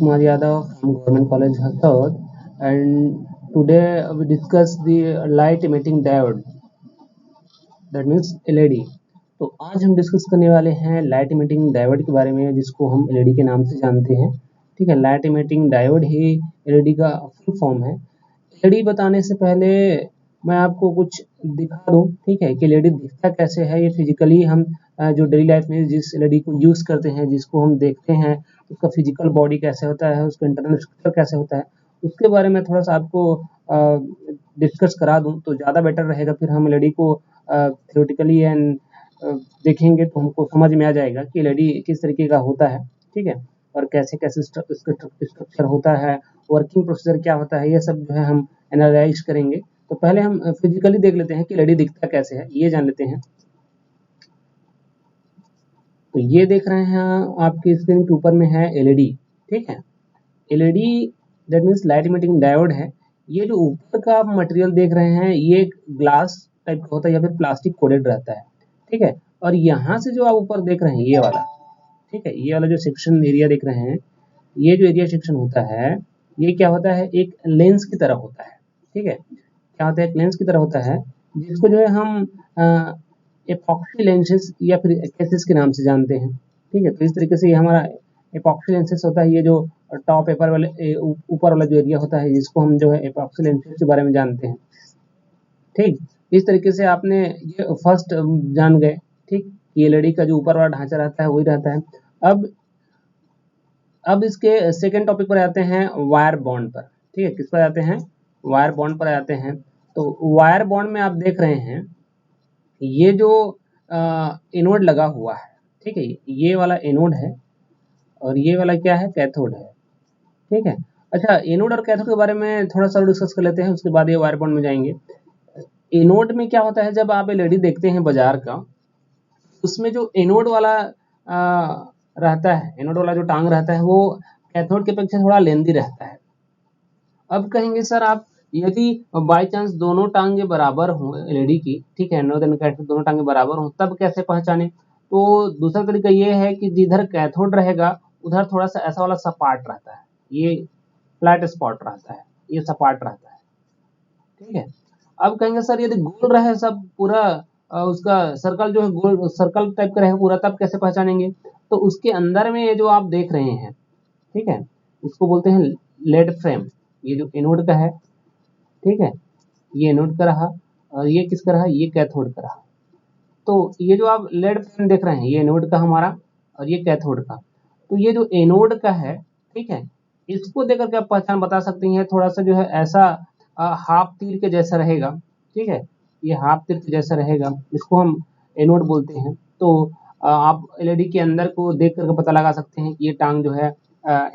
Kumar Yadav from Government College Hasod, and today we discuss the light emitting diode, that means LED। तो आज हम discuss करने वाले हैं लाइट इमिटिंग डायोड के बारे में, जिसको हम LED के नाम से जानते हैं। ठीक है, लाइट इमिटिंग डायोड ही LED का फुल फॉर्म है। LED बताने से पहले मैं आपको कुछ दिखा दूं, ठीक है, कि LED दिखता कैसे है। ये फिजिकली हम जो डेली लाइफ में जिस LED को यूज़ करते हैं, जिसको हम देखते हैं, उसका फिजिकल बॉडी कैसे होता है, उसका इंटरनल स्ट्रक्चर कैसे होता है, उसके बारे में थोड़ा सा आपको डिस्कस करा दूं तो ज़्यादा बेटर रहेगा। फिर हम LED को थ्योरेटिकली एंड देखेंगे तो हमको समझ में आ जाएगा कि LED किस तरीके का होता है, ठीक है, और कैसे कैसे इसका स्ट्रक्चर होता है, वर्किंग प्रोसीजर क्या होता है, ये सब जो है हम एनालाइज करेंगे। तो पहले हम फिजिकली देख लेते हैं कि LED दिखता कैसे है, ये जान लेते हैं। तो ये देख रहे हैं आपकी स्क्रीन के ऊपर में है LED, ठीक है। LED that means light emitting diode है। ये जो ऊपर का आप मटेरियल देख रहे हैं, ये ग्लास टाइप का होता है या फिर प्लास्टिक कोटेड रहता है, ठीक है। और यहाँ से जो आप ऊपर देख रहे हैं ये वाला, ठीक है, ये वाला जो सेक्शन एरिया देख रहे हैं, ये जो एरिया सेक्शन होता है, ये क्या होता है, एक लेंस की तरह होता है, ठीक है। क्या होता है, एक लेंस की तरह होता है, जिसको जो है हम एपॉक्सी लेंसेज या फिर एक्सेस के नाम से जानते हैं, ठीक है। तो इस तरीके से ये हमारा एपॉक्सी लेंसेज होता है। ये जो टॉप पेपर वाले ऊपर वाला जो एरिया होता है, जिसको हम जो है एपॉक्सी लेंसेज के बारे में जानते हैं, ठीक। इस तरीके से आपने ये फर्स्ट जान गए, ठीक, ये LED का जो ऊपर वाला ढांचा रहता है वही रहता है। अब इसके सेकेंड टॉपिक पर आते हैं, वायर बॉन्ड पर, ठीक है। किस पर आते हैं, वायर बॉन्ड पर आते हैं। तो वायर बॉन्ड में आप देख रहे हैं ये जो एनोड लगा हुआ है, ठीक है, ये वाला एनोड है और ये वाला क्या है, कैथोड है, ठीक है। अच्छा, एनोड और कैथोड के बारे में थोड़ा सा डिस्कस कर लेते हैं, उसके बाद ये वायर बॉन्ड में जाएंगे। एनोड में क्या होता है, जब आप LED देखते हैं बाजार का, उसमें जो एनोड वाला रहता है, एनोड वाला जो टांग रहता है, वो कैथोड के अपेक्षा थोड़ा लेंदी रहता है। अब कहेंगे सर आप, यदि बाय चांस दोनों टांगे बराबर हों LED की, ठीक है, एनोड और कैथोड दोनों टांगे बराबर हों, तब कैसे पहचाने। तो दूसरा तरीका ये है कि जिधर कैथोड रहेगा उधर थोड़ा सा ऐसा वाला सपाट रहता है, ये फ्लैट स्पॉट रहता है, ये सपाट रहता है, ठीक है। अब कहेंगे सर यदि गोल रहे सब पूरा, उसका सर्कल जो है गोल सर्कल टाइप का रहेगा पूरा, तब कैसे पहचानेंगे। तो उसके अंदर में ये जो आप देख रहे हैं, ठीक है, इसको बोलते हैं लेड फ्रेम। ये जो एनोड का है, ठीक है, ये एनोड का रहा और ये किसका रहा, ये कैथोड का रहा। तो ये जो आप लेड फ्रेम देख रहे हैं, ये एनोड का हमारा और ये कैथोड का। तो ये जो एनोड का है, ठीक है, इसको देख करके आप पहचान बता सकते हैं। थोड़ा सा जो है ऐसा हाफ तीर के जैसा रहेगा, ठीक है, ये हाफ तीर के जैसा रहेगा, इसको हम एनोड बोलते हैं। तो आप LED के अंदर को देख करके पता लगा सकते हैं कि ये टांग जो है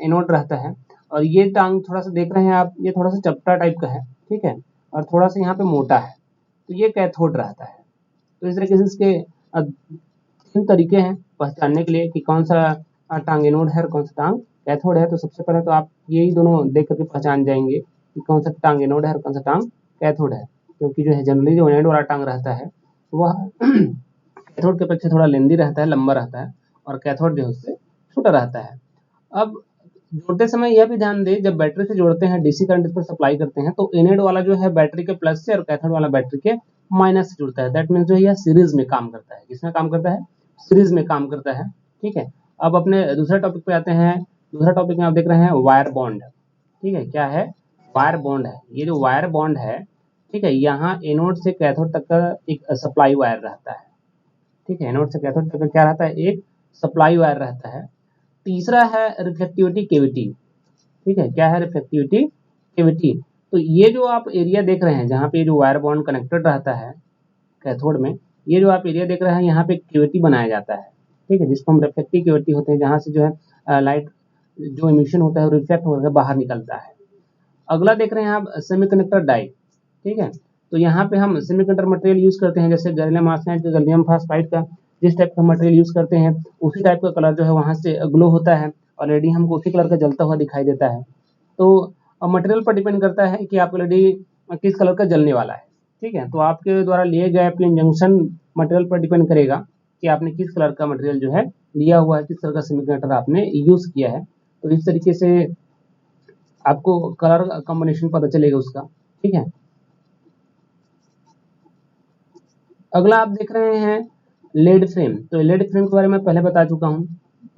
एनोड रहता है, और ये टांग थोड़ा सा देख रहे हैं आप, ये थोड़ा सा चपटा टाइप का है, ठीक है, और थोड़ा सा यहाँ पे मोटा है, तो ये कैथोड रहता है। तो इस तरीके से इसके 3 तरीके हैं पहचानने के लिए कि कौन सा टांग एनोड है और कौन सा टांग कैथोड है। तो सबसे पहले तो आप यही दोनों देख करके पहचान जाएंगे कि कौन सा टांग एनोड है और कौन सा टांग कैथोड है, क्योंकि जो है जनरली जो एनोड वाला टांग रहता है वह कैथोड के अपेक्षा थोड़ा लेंदी रहता है, लंबा रहता है, और कैथोड जो है उससे छोटा रहता है। अब जोड़ते समय यह भी ध्यान दें, जब बैटरी से जोड़ते हैं, DC करंट पर सप्लाई करते हैं, तो एनोड वाला जो है बैटरी के प्लस से और कैथोड वाला बैटरी के माइनस से जुड़ता है। दैट मीन्स जो है यह सीरीज में काम करता है। किसमें काम करता है, सीरीज में काम करता है, ठीक है। अब अपने दूसरे टॉपिक पे आते हैं। दूसरा टॉपिक में आप देख रहे हैं वायर बॉन्ड, ठीक है, क्या है, वायर बॉन्ड है। ये जो वायर बॉन्ड है, ठीक है, यहाँ एनोड से कैथोड तक का एक सप्लाई वायर रहता है, ठीक है, एनोड से कैथोड तक का क्या रहता है, एक सप्लाई वायर रहता है। तीसरा है रिफ्लेक्टिविटी कैविटी, ठीक है, क्या है, रिफ्लेक्टिविटी कैविटी। तो ये जो आप एरिया देख रहे हैं, जहाँ पे जो वायर बॉन्ड कनेक्टेड रहता है कैथोड में, ये जो आप एरिया देख रहे हैं, यहाँ पे कैविटी बनाया जाता है, ठीक है, जिसको हम रिफ्लेक्टिव कैविटी होते हैं, जहाँ से जो है लाइट जो इमिशन होता है रिफ्लेक्ट होकर बाहर निकलता है। अगला देख रहे हैं आप सेमीकंडक्टर डाई, ठीक है। तो यहाँ पे हम सेमीकंडक्टर मटेरियल यूज करते हैं, जैसे गैलियम आर्सेनाइड का, गैलियम फास्फाइड का, जिस टाइप का मटेरियल यूज करते हैं उसी टाइप का कलर जो है वहां से ग्लो होता है, और LED हमको उसी कलर का जलता हुआ दिखाई देता है। तो मटेरियल पर डिपेंड करता है कि आपका LED किस कलर का जलने वाला है, ठीक है। तो आपके द्वारा लिए गए प्लेन जंक्शन मटेरियल पर डिपेंड करेगा कि आपने किस कलर का मटेरियल जो है लिया हुआ है, किस तरह का सेमीकंडक्टर आपने यूज किया है। तो इस तरीके से आपको कलर कॉम्बिनेशन पता चलेगा उसका। ठीक है, अगला आप देख रहे हैं लेड फ्रेम। तो लेड फ्रेम के बारे में पहले बता चुका हूं।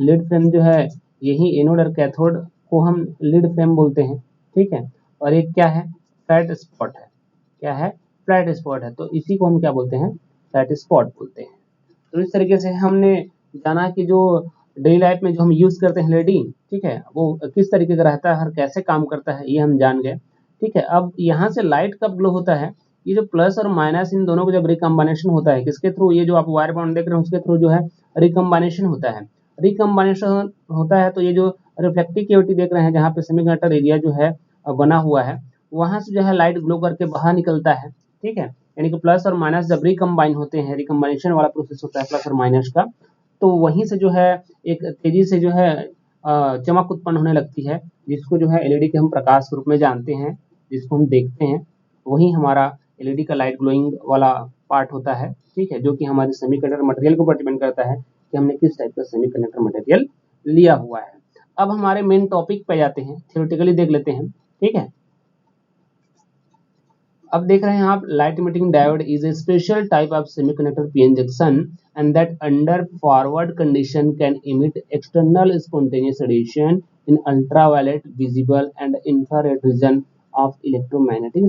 लेड फ्रेम जो है यही एनोड और कैथोड को हम लीड फ्रेम बोलते हैं। ठीक है, और एक क्या है, फ्लैट स्पॉट है। क्या है, फ्लैट स्पॉट है, तो इसी को हम क्या बोलते हैं, फ्लैट स्पॉट बोलते हैं। तो इस तरीके से हमने जाना कि जो डेली लाइफ में जो हम यूज करते हैं एलईडी, ठीक है, वो किस तरीके का रहता है और कैसे काम करता है, ये हम जान गए। ठीक है, अब यहाँ से लाइट कब ग्लो होता है, ये जो प्लस और माइनस इन दोनों को जब रिकम्बाइनेशन होता है, किसके थ्रू, ये जो आप वायर बॉन्ड देख रहे हैं उसके थ्रू जो है रिकम्बाइनेशन होता है। रिकम्बाइनेशन होता है तो ये जो रिफ्लेक्टिव कैविटी देख रहे हैं जहाँ पे सेमीकंडक्टर एरिया जो है बना हुआ है, वहां से जो है लाइट ग्लो करके बाहर निकलता है। ठीक है, यानी कि प्लस और माइनस जब रिकम्बाइन होते हैं, रिकम्बाइनेशन वाला प्रोसेस होता है प्लस और माइनस का, तो वहीं से जो है एक तेजी से जो है चमक उत्पन्न होने लगती है, जिसको जो है एलईडी के हम प्रकाश के रूप में जानते हैं, जिसको हम देखते हैं, वही हमारा एलईडी का लाइट ग्लोइंग वाला पार्ट होता है। ठीक है, जो कि हमारे सेमीकंडक्टर मटेरियल के ऊपर डिपेंड करता है कि हमने किस टाइप का सेमीकंडक्टर मटेरियल लिया हुआ है। अब हमारे मेन टॉपिक पे जाते हैं, थ्योरेटिकली देख लेते हैं। ठीक है, अब देख रहे हैं आप, light emitting diode is a special type of semiconductor PN junction and that under forward condition can emit external spontaneous radiation in ultraviolet, visible and infrared reason of electromagnetic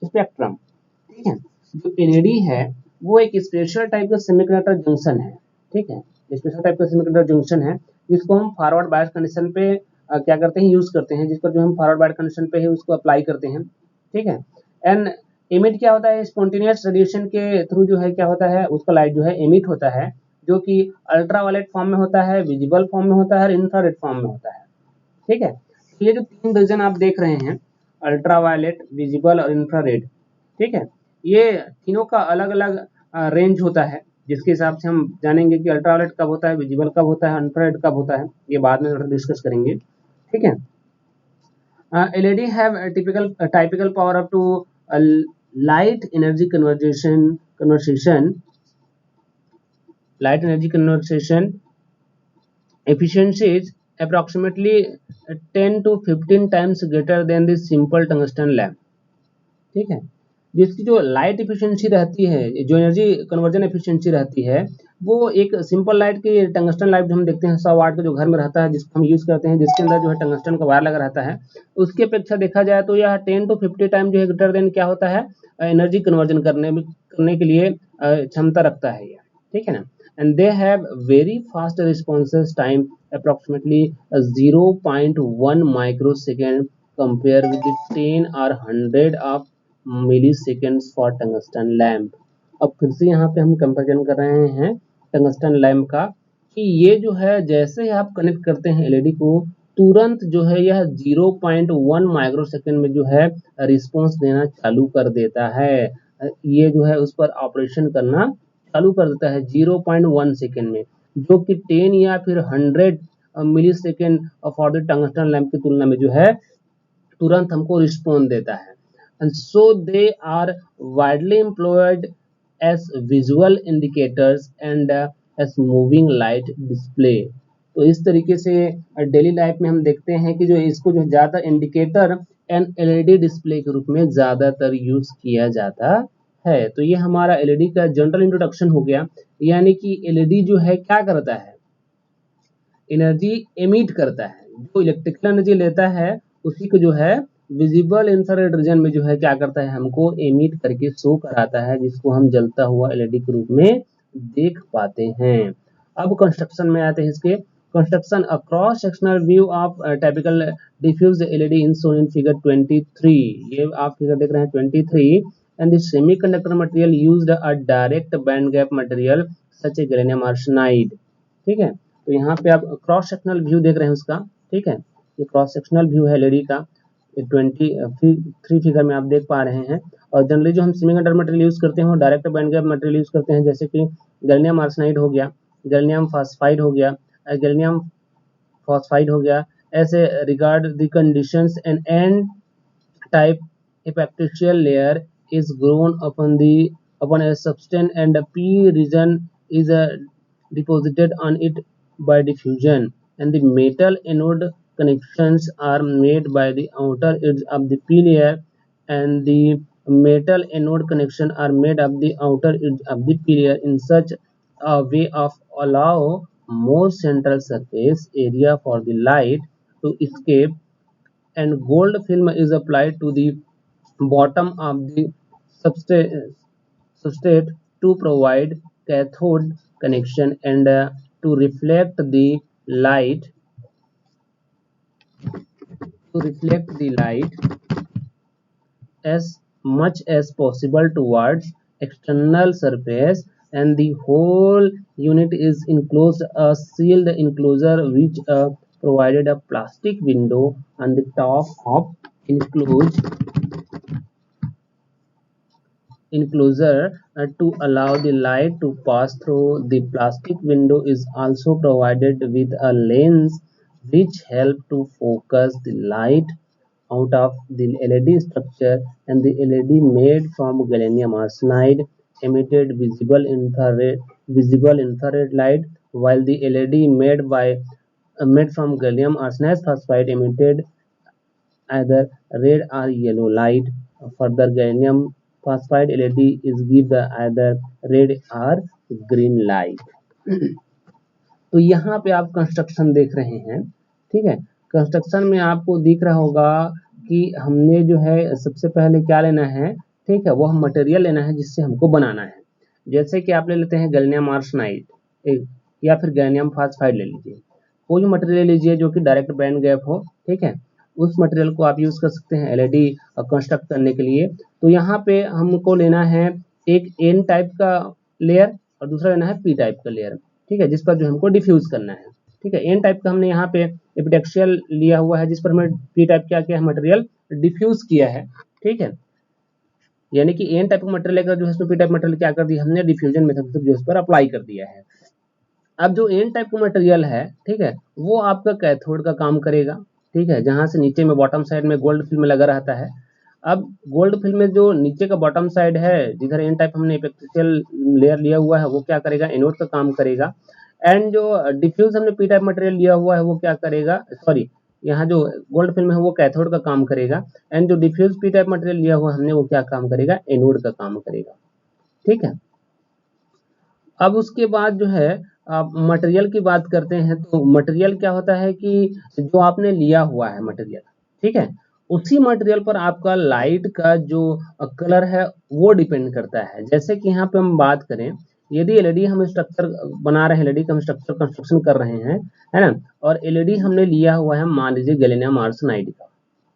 spectrum. ठीक है, जो एलईडी है वो एक special type का semiconductor junction है। ठीक है, स्पेशल टाइप का सेमीकंडक्टर जंक्शन है जिसको हम फॉरवर्ड बायस कंडीशन पे क्या करते हैं, यूज करते हैं, जिस पर जो हम फॉरवर्ड बायस कंडीशन पे है उसको अप्लाई करते हैं। ठीक है, एंड इमिट क्या होता है, स्पॉन्टेनियस रेडिएशन के थ्रू जो है क्या होता है, उसका लाइट जो है इमिट होता है, जो कि अल्ट्रावायलेट फॉर्म में होता है, विजिबल फॉर्म में होता है और इंफ्रारेड फॉर्म में होता है। ठीक है, ये जो तीन रीजन आप देख रहे हैं, अल्ट्रावायलेट, विजिबल और इंफ्रारेड, ठीक है, ये तीनों का अलग अलग रेंज होता है, जिसके हिसाब से हम जानेंगे कि अल्ट्रावायलेट कब होता है, विजिबल कब होता है, इंफ्रारेड कब होता है, ये बाद में डिस्कस करेंगे। ठीक है, LED have a typical power up to light energy conversion efficiency is approximately 10 to 15 times greater than the simple tungsten lamp। ठीक है, जिसकी जो लाइट एफिशिएंसी रहती है, जो एनर्जी कन्वर्जन एफिशिएंसी रहती है, वो एक सिंपल लाइट की, टंगस्टन लाइट जो हम देखते हैं 100 वाट का जो घर में रहता है, जिसको हम यूज करते हैं, जिसके अंदर जो है टंगस्टन का वायर लगा रहता है, उसकी अपेक्षा देखा जाए तो यह 10 to 50 टाइम जो है ग्रेटर देन क्या होता है, एनर्जी कन्वर्जन करने के लिए क्षमता रखता है यह। ठीक है ना, and they have very fast responses time approximately 0.1 microsecond compare with 10 और 100 of milliseconds for tungsten lamp. अब फिर से यहाँ पे हम कंपेरिजन कर रहे हैं टंगस्टन लैम्प का, कि ये जो है जैसे ही आप कनेक्ट करते हैं एलईडी को, तुरंत जो है यह 0.1 माइक्रो सेकेंड में जो है रिस्पॉन्स देना चालू कर देता है, ये जो है उस पर ऑपरेशन करना चालू कर देता है 0.1 सेकेंड में, जो कि 10 या फिर 100 millisecond for the tungsten lamp की तुलना में जो है तुरंत हमको रिस्पॉन्स देता है। And so they are widely employed as visual indicators and as moving light display। तो इस तरीके से डेली लाइफ में हम देखते हैं कि जो इसको जो ज़्यादा इंडिकेटर एंड एलईडी डिस्प्ले के रूप में ज़्यादातर यूज किया जाता है। तो ये हमारा एलईडी का जनरल इंट्रोडक्शन हो गया, यानी कि एलईडी जो है क्या करता है, एनर्जी एमिट करता है, जो इलेक्ट्रिकल एनर्जी लेता है उसी को जो है विजिबल इंफ्रारेड रीजन में जो है क्या करता है, हमको एमिट करके शो कराता है, जिसको हम जलता हुआ एलईडी के रूप में देख पाते हैं। अब कंस्ट्रक्शन में आते हैं इसके। Construction, a cross sectional view of typical diffuse LED in shown in figure 23। ये आप फिगर देख रहे हैं 23, and the semiconductor material used a direct band gap material such a gallium arsenide. ठीक है, तो यहाँ पे आप क्रॉस सेक्शनल व्यू देख रहे हैं उसका। ठीक है, ये क्रॉस सेक्शनल व्यू है एलईडी का, 23 फिगर में आप देख पा रहे हैं। और जनरली जो हम सेमीकंडक्टर मटेरियल यूज करते हैं वो direct band gap material use करते हैं, जैसे कि गैलियम आर्सेनाइड हो गया, गैलियम फास्फाइड हो गया, गैलियम फॉस्फाइड हो गया। ऐसे regard the conditions and an type epitaxial layer is grown upon a substance and a p region is deposited on it by diffusion, and the metal anode connections are made by the outer edge of the P layer, and the metal anode connection are made of the outer edge of the P layer in such a way of allow more central surface area for the light to escape, and gold film is applied to the bottom of the substrate to provide cathode connection and to reflect the light as much as possible towards external surface, and the whole unit is enclosed a sealed enclosure which provided a plastic window on the top of enclosed enclosure to allow the light to pass through. The plastic window is also provided with a lens which help to focus the light out of the LED structure, and the LED made from gallium arsenide emitted visible infrared light, while the LED made from gallium arsenide phosphide emitted either red or yellow light. Further, gallium phosphide LED is give the either red or green light. तो यहाँ पे आप construction देख रहे हैं, ठीक है। Construction में आपको दिख रहा होगा कि हमने जो है सबसे पहले क्या लेना है, ठीक है, वह मटेरियल लेना है जिससे हमको बनाना है। जैसे कि आप ले लेते हैं गैलियम आर्सेनाइड या फिर गैलियम फास्फाइड ले लीजिए, कोई मटेरियल ले लीजिए जो कि डायरेक्ट बैंड गैप हो, ठीक है। उस मटेरियल को आप यूज कर सकते हैं एलईडी कंस्ट्रक्ट करने के लिए। तो यहाँ पे हमको लेना है एक एन टाइप का लेयर और दूसरा लेना है पी टाइप का लेयर, ठीक है, जिस पर जो हमको डिफ्यूज करना है, ठीक है। एन टाइप का हमने यहाँ पे एपिडेक्सियल लिया हुआ है, जिस पर हमने पी टाइप क्या किया है, मटेरियल डिफ्यूज किया है, ठीक है। यानी कि एन टाइप का मटेरियल लेकर जो है पी टाइप मटेरियल क्या कर दिया हमने, डिफ्यूजन मेथड से जो इस पर अप्लाई कर दिया है। अब जो एन टाइप का मटेरियल है, ठीक है, वो आपका कैथोड का काम करेगा, ठीक है, जहां से नीचे में बॉटम साइड में गोल्ड फिल्म लगा रहता है। अब गोल्ड फिल्म में जो नीचे का बॉटम साइड है, जिधर एन टाइप हमने एपिथेलियल लेयर लिया हुआ है, वो क्या करेगा, एनोड का काम करेगा। एंड जो डिफ्यूज हमने पी टाइप मटेरियल लिया हुआ है वो क्या करेगा, सॉरी, यहाँ जो गोल्ड फिल्म है वो कैथोड का काम करेगा, एंड जो डिफ्यूज पी टाइप मटेरियल लिया हुआ हमने वो क्या काम करेगा, एनोड का काम करेगा, ठीक है। अब उसके बाद जो है आप मटेरियल की बात करते हैं, तो मटेरियल क्या होता है कि जो आपने लिया हुआ है मटेरियल, ठीक है, उसी मटेरियल पर आपका लाइट का जो कलर है वो डिपेंड करता है। जैसे कि यहाँ पे हम बात करें, यदि एलईडी हम स्ट्रक्चर बना रहे हैं, एलईडी का हम स्ट्रक्चर कंस्ट्रक्शन कर रहे हैं, है ना, और एलईडी हमने लिया हुआ है मान लीजिए गैलियम आर्सेनाइड का,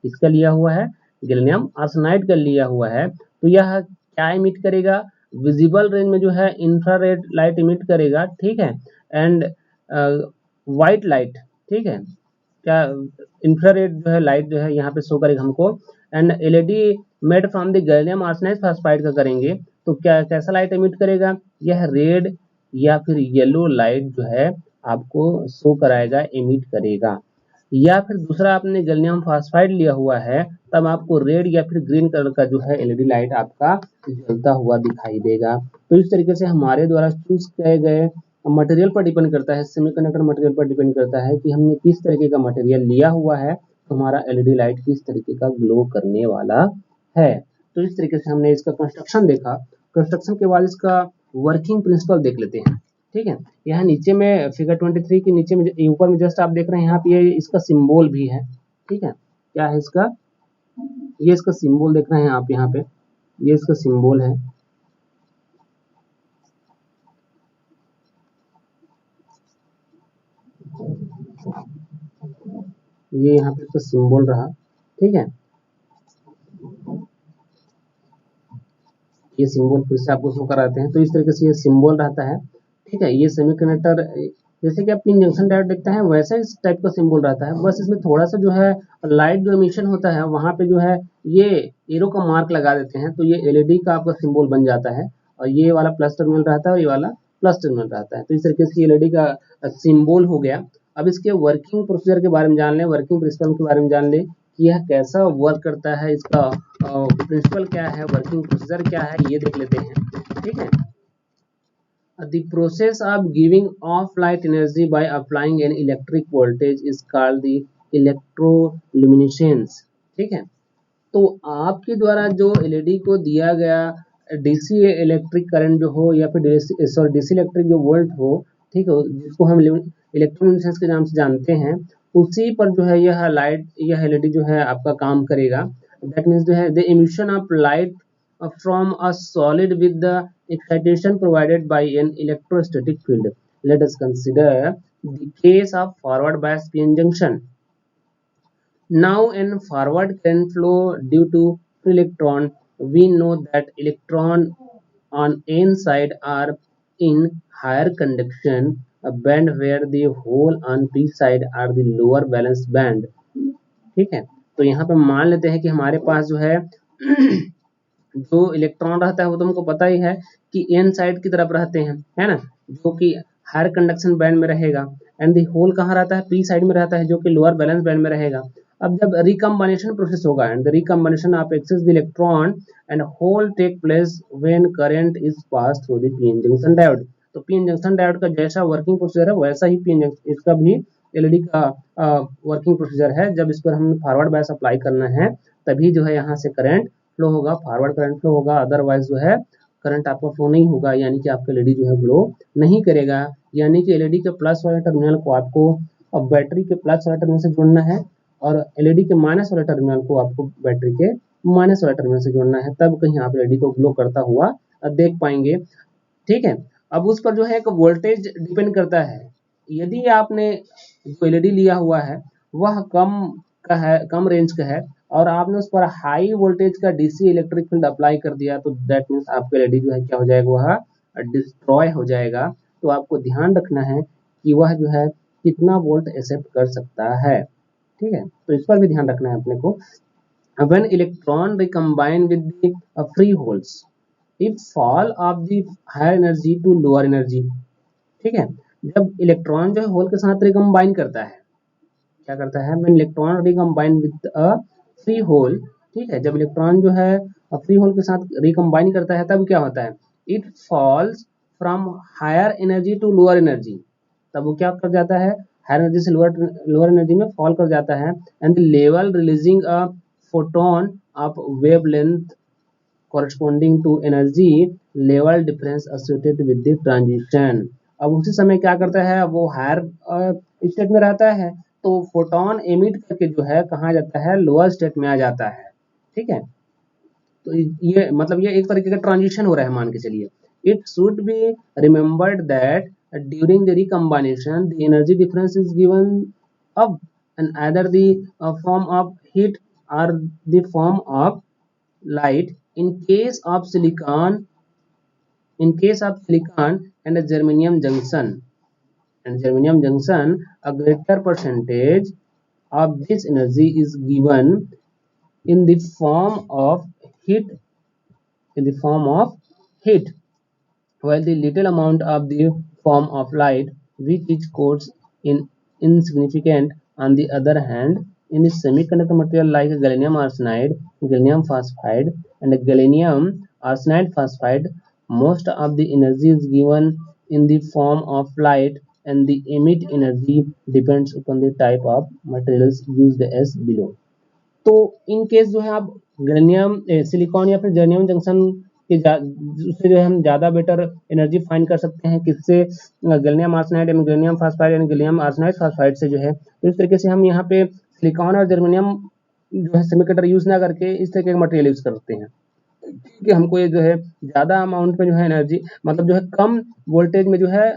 इसका लिया हुआ है गैलियम आर्सेनाइड का लिया हुआ है, तो यह क्या इमिट करेगा, विजिबल रेंज में जो है इंफ्रारेड लाइट इमिट करेगा, ठीक है, एंड वाइट लाइट, ठीक है, क्या इंफ्रारेड जो है लाइट जो है यहाँ पे शो करेगा हमको। And LED made from the gallium arsenide phosphide का करेंगे तो क्या कैसा लाइट इमिट करेगा, यह रेड या फिर येलो लाइट जो है आपको शो कराएगा, इमिट करेगा। या फिर दूसरा आपने गैलियम फास्फाइड लिया हुआ है, तब आपको रेड या फिर ग्रीन कलर का जो है एलईडी लाइट आपका जलता हुआ दिखाई देगा। तो इस तरीके से हमारे द्वारा चूज किए गए मटेरियल पर डिपेंड करता है, सेमीकंडक्टर मटेरियल पर डिपेंड करता है कि हमने किस तरीके का मटेरियल लिया हुआ है, तो हमारा एलईडी लाइट किस तरीके का ग्लो करने वाला है। तो इस तरीके से हमने इसका कंस्ट्रक्शन देखा। कंस्ट्रक्शन के बाद इसका वर्किंग प्रिंसिपल देख लेते हैं, ठीक है। यहाँ नीचे में फिगर 23 के नीचे में ऊपर में जस्ट आप देख रहे हैं, यहाँ पे ये इसका सिंबल भी है, ठीक है, क्या है इसका, ये इसका सिंबल देख रहे हैं आप, यहाँ पे ये इसका सिंबल है, ये यहाँ पे इसका सिंबल रहा, ठीक है, ये सिंबल फिर से आपको शो कराते हैं। तो इस तरीके से ये सिंबल रहता है, ठीक है। ये सेमीकंडक्टर जैसे कि आप पिन जंक्शन डायोड देखते हैं वैसा इस टाइप का सिंबल रहता है, बस इसमें थोड़ा सा जो है लाइट जो एमिशन होता है वहां पे जो है ये एरो का मार्क लगा देते हैं, तो ये एलईडी का आपका सिंबल बन जाता है, और ये वाला प्लस टर्मिनल रहता है और ये वाला प्लस टर्मिनल रहता है। तो इस तरीके से एलईडी का सिंबल हो गया। अब इसके वर्किंग प्रोसीजर के बारे में जान लें, वर्किंग प्रिंसिपल के बारे में जान लें कि यह कैसा वर्क करता है, इसका प्रिंसिपल क्या है, वर्किंग प्रोसीजर क्या है, ये देख लेते हैं, ठीक है। The process of giving off light energy by applying an electric voltage is called the electroluminescence. ठीक है, तो आपके द्वारा जो एलईडी को दिया गया डीसी इलेक्ट्रिक करंट जो हो या फिर डीसी इलेक्ट्रिक जो वोल्ट हो, ठीक है, जिसको हम इलेक्ट्रोल्यूमिनेसेंस के नाम से जानते हैं, उसी पर जो है यह लाइट, यह एलईडी जो है आपका काम करेगा। दैट मीन्स जो है the emission of light from a solid with the excitation provided by an electrostatic field. Let us consider the case of forward bias PN junction. Now in forward current flow due to free electron, we know that electron on n side are in higher conduction band where the hole on p side are the lower valence band. ठीक है, तो यहाँ पे मान लेते हैं कि हमारे पास जो है जो इलेक्ट्रॉन रहता है वो तुमको पता ही है कि एन साइड की तरफ रहते हैं, है ना, जो कि हायर कंडक्शन बैंड में रहेगा, एंड द होल कहाँ रहता है, पी साइड में रहता है, जो कि लोअर बैलेंस बैंड में रहेगा। अब जब रिकम्बिनेशन प्रोसेस होगा, and the recombination of excess the electron and hole take place when current is pass through the PN junction diode. तो पीएन जंक्शन डायोड का जैसा वर्किंग प्रोसीजर है वैसा ही पीएन जंक्शन इसका भी एलईडी का वर्किंग प्रोसीजर है। जब इस पर हम फॉरवर्ड बायस अप्लाई करना है तभी जो है यहाँ से करंट फ्लो होगा, फॉरवर्ड करंट फ्लो होगा, अदरवाइज जो है करंट आपका फ्लो नहीं होगा, यानी कि आपका एलईडी जो है ग्लो नहीं करेगा। यानी कि एलईडी के प्लस वाले टर्मिनल को आपको अब बैटरी के प्लस वाले टर्मिनल से जोड़ना है और एलईडी के माइनस वाले टर्मिनल को आपको बैटरी के माइनस वाले टर्मिनल से जोड़ना है, तब कहीं आप एलईडी को ग्लो करता हुआ देख पाएंगे। ठीक है, अब उस पर जो है एक वोल्टेज डिपेंड करता है। यदि आपने जो एलईडी लिया हुआ है वह कम रेंज का है और आपने उस पर हाई वोल्टेज का डीसी इलेक्ट्रिक फील्ड अप्लाई कर दिया, तो दैट मीन्स आपका एलईडी जो है क्या हो जाएगा, वह डिस्ट्रॉय हो जाएगा। तो आपको ध्यान रखना है कि वह जो है कितना वोल्ट एक्सेप्ट कर सकता है। ठीक है, तो इस पर भी ध्यान रखना है अपने को। When electron recombine with the free holes, if fall of the higher energy to lower energy, ठीक है, जब इलेक्ट्रॉन जो है होल के साथ रिकम्बाइन करता है, क्या करता है, when electron recombine with a free hole, ठीक है, जब इलेक्ट्रॉन जो है फ्री होल के साथ रिकम्बाइन करता है तब क्या होता है, it falls from higher energy to lower energy, तब वो क्या कर जाता है, हायर एनर्जी से लोअर एनर्जी में फॉल कर जाता है, and the level releasing a photon of wavelength corresponding to energy level difference associated with the transition। अब उसी समय क्या करता है, वो हायर स्टेट में रहता है तो फोटोन एमिट करके जो है कहाँ जाता है, लोअर स्टेट में आ जाता है। ठीक है, तो ये मतलब ये एक तरीके का ट्रांजिशन हो रहा है, मान के चलिए। It should be remembered that during the recombination the energy difference is given अब and either the form of heat or the form of light in case of silicon and a germanium junction a greater percentage of this energy is given in the form of heat while the little amount of the form of light which is codes in insignificant. On the other hand, in a semiconductor material like gallium arsenide, gallium phosphide and gallium arsenide phosphide, most of the energy is given in the form of light and the emit energy depends upon the type of materials used as below। तो in case जो है आप gallium silicon या फिर जर्नियम junction के उससे जो है हम ज़्यादा बेटर एनर्जी फाइंड कर सकते हैं, किससे, gallium arsenide and gallium phosphide यानी गैलियम आर्सेनाइड फास्फाइड से जो है। तो इस तरीके से हम यहाँ पे सिलिकॉन और जर्मेनियम जो है सेमीकंडक्टर यूज ना करके इस तरीके का मटेरियल यूज करते हैं कि हमको ये जो है ज़्यादा अमाउंट में जो है एनर्जी, मतलब जो है कम वोल्टेज में जो है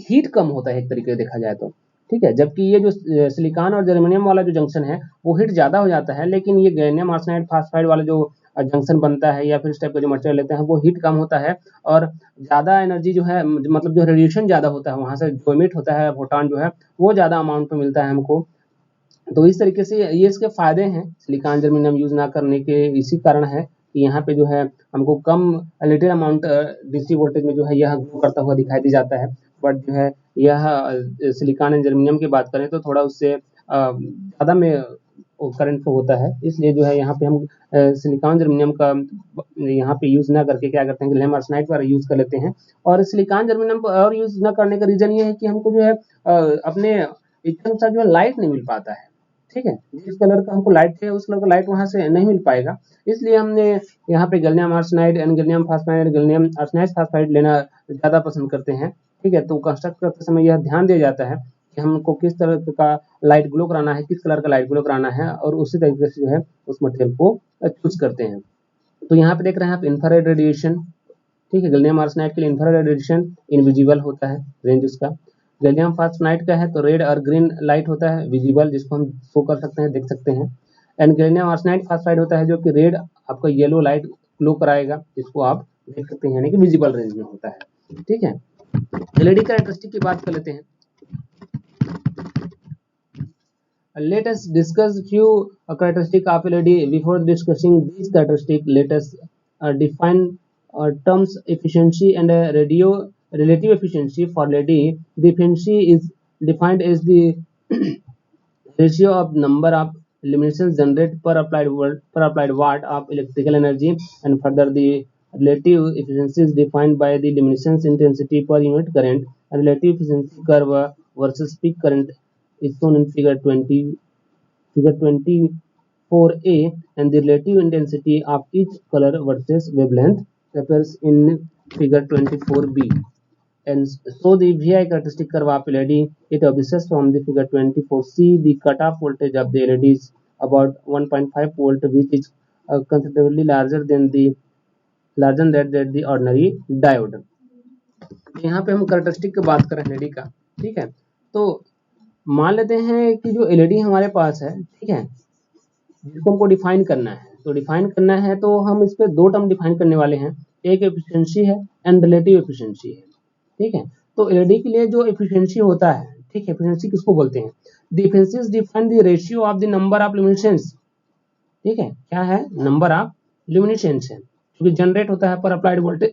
हीट कम होता है एक तरीके से देखा जाए तो। ठीक है, जबकि ये जो सिलिकॉन और जर्मेनियम वाला जो जंक्शन है वो हीट ज़्यादा हो जाता है, लेकिन ये गैलियम आर्सेनाइड फास्फाइड वाला जो जंक्शन बनता है या फिर इस टाइप का जो मटेरियल लेते हैं वो हीट कम होता है और ज़्यादा एनर्जी जो है, मतलब जो रेडिएशन ज़्यादा होता है वहाँ से जो इमिट होता है फोटॉन जो है वो ज़्यादा अमाउंट में मिलता है हमको। तो इस तरीके से ये इसके फायदे हैं सिलिकॉन जर्मेनियम यूज ना करने के, इसी कारण है कि यहाँ पे जो है हमको कम लिटिल अमाउंट डीसी वोल्टेज में जो है यह ग्रो करता हुआ दिखाई दे जाता है। बट जो है यह सिलिकॉन एंड जर्मेनियम की बात करें तो थोड़ा उससे ज़्यादा में करंट फ्लो होता है, इसलिए जो है यहाँ पे हम सिलिकॉन जर्मेनियम का यहाँ पे यूज ना करके क्या करते हैं, गैलियम आर्सेनाइड पर यूज कर लेते हैं। और सिलिकॉन जर्मेनियम और यूज ना करने का रीजन ये है कि हमको जो है अपने इच्छा अनुसार जो है लाइट नहीं मिल पाता है। ठीक है। जिस कलर का हमको लाइट चाहिए उस कलर का लाइट वहां से नहीं मिल पाएगा, इसलिए हमने यहाँ पे gallium arsenide and gallium phosphide, gallium arsenide phosphide लेना ज्यादा पसंद करते हैं। ठीक है, तो कंस्ट्रक्ट करते समय यह ध्यान दिया जाता है कि हमको किस तरह का लाइट ग्लो कराना है, किस कलर का लाइट ग्लो कराना है, और उसी तरीके से जो है उस मटेरियल को चूज करते हैं। तो यहाँ पे देख रहे हैं आप इंफ्रारेड रेडिएशन। ठीक है, गैलियम आर्सेनाइड के लिए इंफ्रारेड रेडिएशन इनविजिबल होता है, रेंज उसका। गैलियम फास्फाइड का है तो रेड और ग्रीन लाइट होता है विजिबल, जिसको हम शो कर सकते हैं, देख सकते हैं। एंड गैलियम आर्सेनाइड फास्फाइड होता है जो कि रेड आपका येलो लाइट ग्लो कराएगा, जिसको आप देख सकते हैं, यानी कि विजिबल रेंज में होता है। ठीक है, एलईडी कैरेक्टरिस्टिक की बात कर लेते हैं। Let us discuss few characteristic of LED. Before discussing these characteristic, let us define terms efficiency and radio relative efficiency for LED. The efficiency is defined as the ratio of number of luminations generated per applied watt of electrical energy, and further the relative efficiency is defined by the luminations intensity per unit current. A relative efficiency curve versus peak current is shown in figure 24a, and the relative intensity of each color versus wavelength appears in figure 24b. And so the VI characteristic curve of LED, it observes from the figure 24c. The cutoff voltage of the LED is about 1.5 volt, which is considerably larger than the ordinary diode. यहाँ पे हम characteristic की बात करें LED का। ठीक है, तो मान लेते हैं कि जो एलईडी हमारे पास है, ठीक है, जिसको हमको डिफाइन करना है, तो डिफाइन करना है तो हम इस पे दो टर्म डिफाइन करने वाले हैं, एक एफिशिएंसी है एंड रिलेटिव एफिशिएंसी है। ठीक है, तो एलईडी के लिए जो एफिशिएंसी होता है, ठीक है, एफिशिएंसी किसको बोलते हैं? The efficiency is define the ratio of the number of luminescence. ठीक है, क्या है? नंबर ऑफ ल्यूमिनेसेंस है, क्योंकि जनरेट होता है पर अप्लाइड वोल्टेज